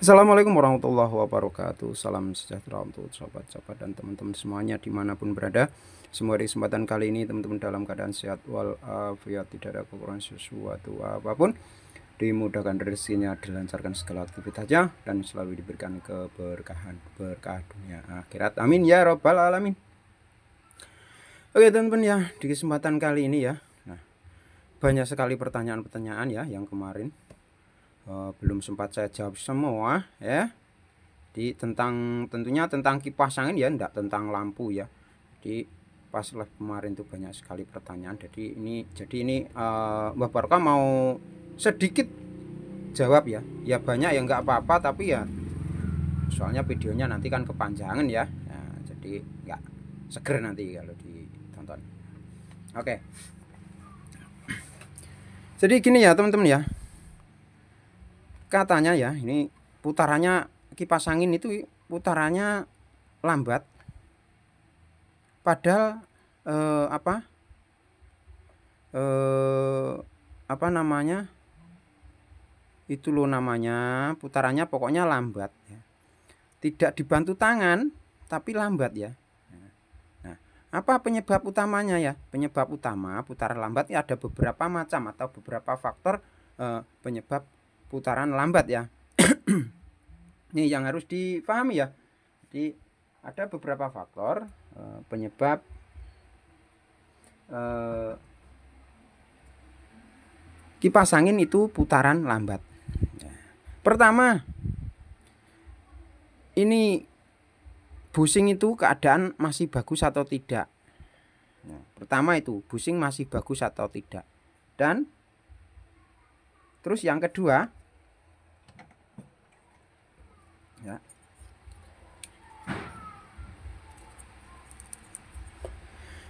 Assalamualaikum warahmatullahi wabarakatuh. Salam sejahtera untuk sahabat-sahabat dan teman-teman semuanya dimanapun berada. Semoga di kesempatan kali ini teman-teman dalam keadaan sehat walafiat, tidak ada kekurangan sesuatu apapun, dimudahkan rezekinya, dilancarkan segala aktivitasnya, dan selalu diberikan keberkahan berkah dunia akhirat. Amin ya robbal alamin. Oke teman-teman ya, di kesempatan kali ini ya, banyak sekali pertanyaan-pertanyaan ya yang kemarin belum sempat saya jawab semua ya. Tentunya tentang kipas angin ya, enggak tentang lampu ya. Jadi pas live kemarin tuh banyak sekali pertanyaan. Jadi ini Mbak Barka mau sedikit jawab ya. Ya banyak ya nggak apa-apa, tapi ya soalnya videonya nanti kan kepanjangan ya. Nah, jadi nggak seger nanti kalau ditonton. Oke. Jadi gini ya teman-teman ya. Katanya ya, ini putarannya kipas angin itu putarannya lambat. Padahal eh, apa eh, apa namanya itu loh, namanya putarannya pokoknya lambat ya. Tidak dibantu tangan tapi lambat ya. Nah, apa penyebab utamanya ya? Penyebab utama putaran lambat ya ada beberapa macam atau beberapa faktor penyebab putaran lambat ya. Ini yang harus dipahami ya. Jadi ada beberapa faktor penyebab kipas angin itu putaran lambat. Pertama, ini bushing itu keadaan masih bagus atau tidak. Pertama itu bushing masih bagus atau tidak. Dan terus yang kedua ya,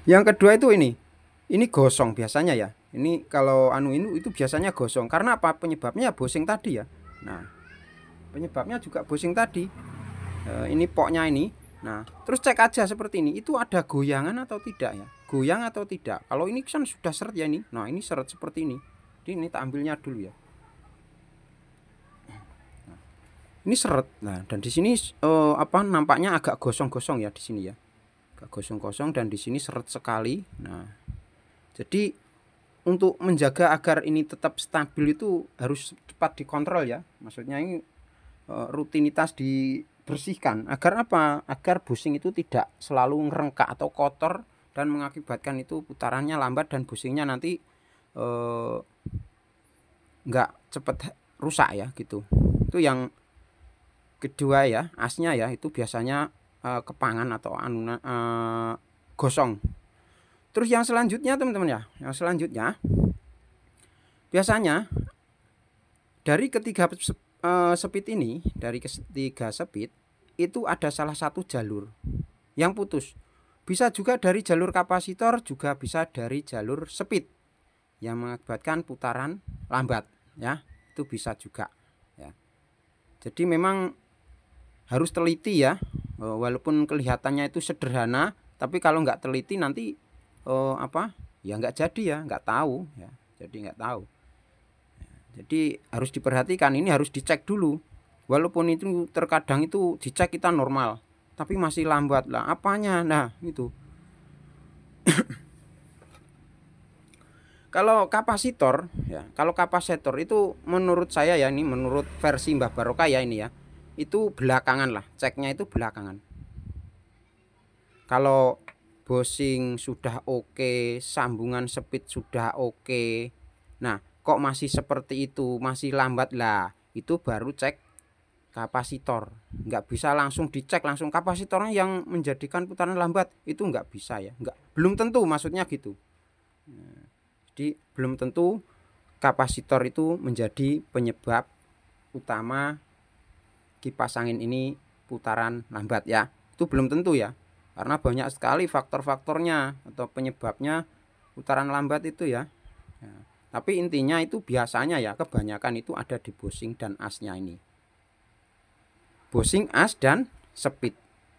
yang kedua itu ini gosong biasanya ya. Ini kalau ini itu biasanya gosong. Karena apa? Penyebabnya bushing tadi ya. Nah, penyebabnya juga bushing tadi. Ini poknya ini. Nah, terus cek aja seperti ini. Itu ada goyangan atau tidak ya? Goyang atau tidak? Kalau ini kan sudah seret ya ini. Nah, ini seret seperti ini. Jadi ini tak ambilnya dulu ya. Nah, ini seret. Nah, dan di sini nampaknya agak gosong-gosong ya di sini ya. Agak gosong-gosong dan di sini seret sekali. Nah, jadi untuk menjaga agar ini tetap stabil itu harus cepat dikontrol ya. Maksudnya ini rutinitas dibersihkan. Agar apa? Agar bushing itu tidak selalu ngerengkak atau kotor dan mengakibatkan itu putarannya lambat dan bushingnya nanti nggak cepet rusak ya gitu. Itu yang kedua ya, asnya ya itu biasanya kepangan atau gosong. Terus yang selanjutnya teman-teman ya, yang selanjutnya biasanya dari ketiga speed ini, dari ketiga speed itu ada salah satu jalur yang putus. Bisa juga dari jalur kapasitor, juga bisa dari jalur speed yang mengakibatkan putaran lambat ya. Itu bisa juga ya. Jadi memang harus teliti ya. Walaupun kelihatannya itu sederhana, tapi kalau nggak teliti nanti ya nggak jadi ya, nggak tahu ya, jadi nggak tahu. Jadi harus diperhatikan, ini harus dicek dulu. Walaupun itu terkadang itu dicek kita normal, tapi masih lambat lah apanya. Nah itu kalau kapasitor ya, kalau kapasitor itu menurut saya ya, ini menurut versi Mbah Barokah ya ini ya, itu belakangan lah, ceknya itu belakangan. Kalau bushing sudah oke, sambungan speed sudah oke, nah kok masih seperti itu, masih lambat lah, itu baru cek kapasitor. Nggak bisa langsung dicek langsung kapasitornya yang menjadikan putaran lambat, itu nggak bisa ya, belum tentu maksudnya gitu. Jadi belum tentu kapasitor itu menjadi penyebab utama kipas angin ini putaran lambat ya, itu belum tentu ya. Karena banyak sekali faktor-faktornya atau penyebabnya putaran lambat itu ya. Tapi intinya itu biasanya ya, kebanyakan itu ada di bushing dan asnya ini. Bushing, as, dan speed.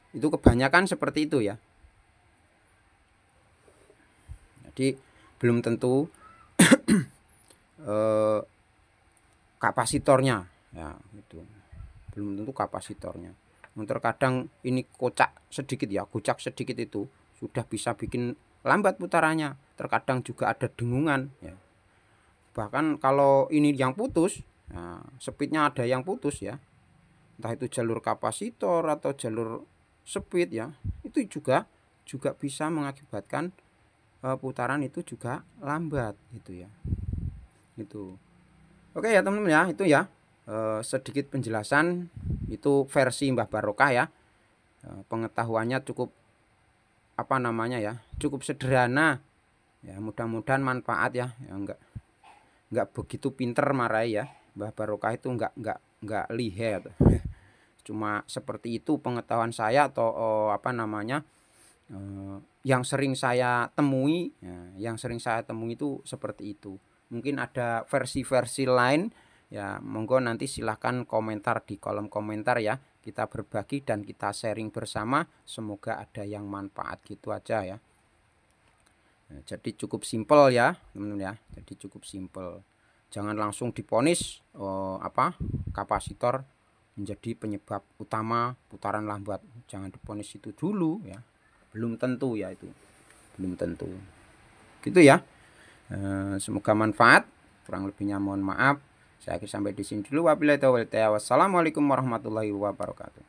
Itu kebanyakan seperti itu ya. Jadi belum tentu kapasitornya ya gitu. belum tentu kapasitornya. Terkadang ini gocak sedikit itu sudah bisa bikin lambat putarannya. Terkadang juga ada dengungan ya. Bahkan kalau ini yang putus, nah, speednya ada yang putus ya, entah itu jalur kapasitor atau jalur speed ya, itu juga bisa mengakibatkan putaran itu juga lambat gitu ya. Itu oke ya teman-teman ya, itu ya sedikit penjelasan itu versi Mbah Barokah ya. Pengetahuannya cukup apa namanya ya, cukup sederhana ya, mudah-mudahan manfaat ya, enggak begitu pinter marai ya. Mbah Barokah itu enggak lihe cuma seperti itu pengetahuan saya atau apa namanya yang sering saya temui ya, yang sering saya temui itu seperti itu. Mungkin ada versi-versi lain ya, monggo nanti silahkan komentar di kolom komentar ya, kita berbagi dan kita sharing bersama, semoga ada yang manfaat gitu aja ya. Jadi cukup simpel ya teman-teman ya, jadi cukup simpel, jangan langsung diponis kapasitor menjadi penyebab utama putaran lambat, jangan diponis itu dulu ya, belum tentu ya, itu belum tentu gitu ya. Semoga manfaat, kurang lebihnya mohon maaf. Saya akhir sampai di sini dulu. Wabillahi taufiq. Wassalamualaikum warahmatullahi wabarakatuh.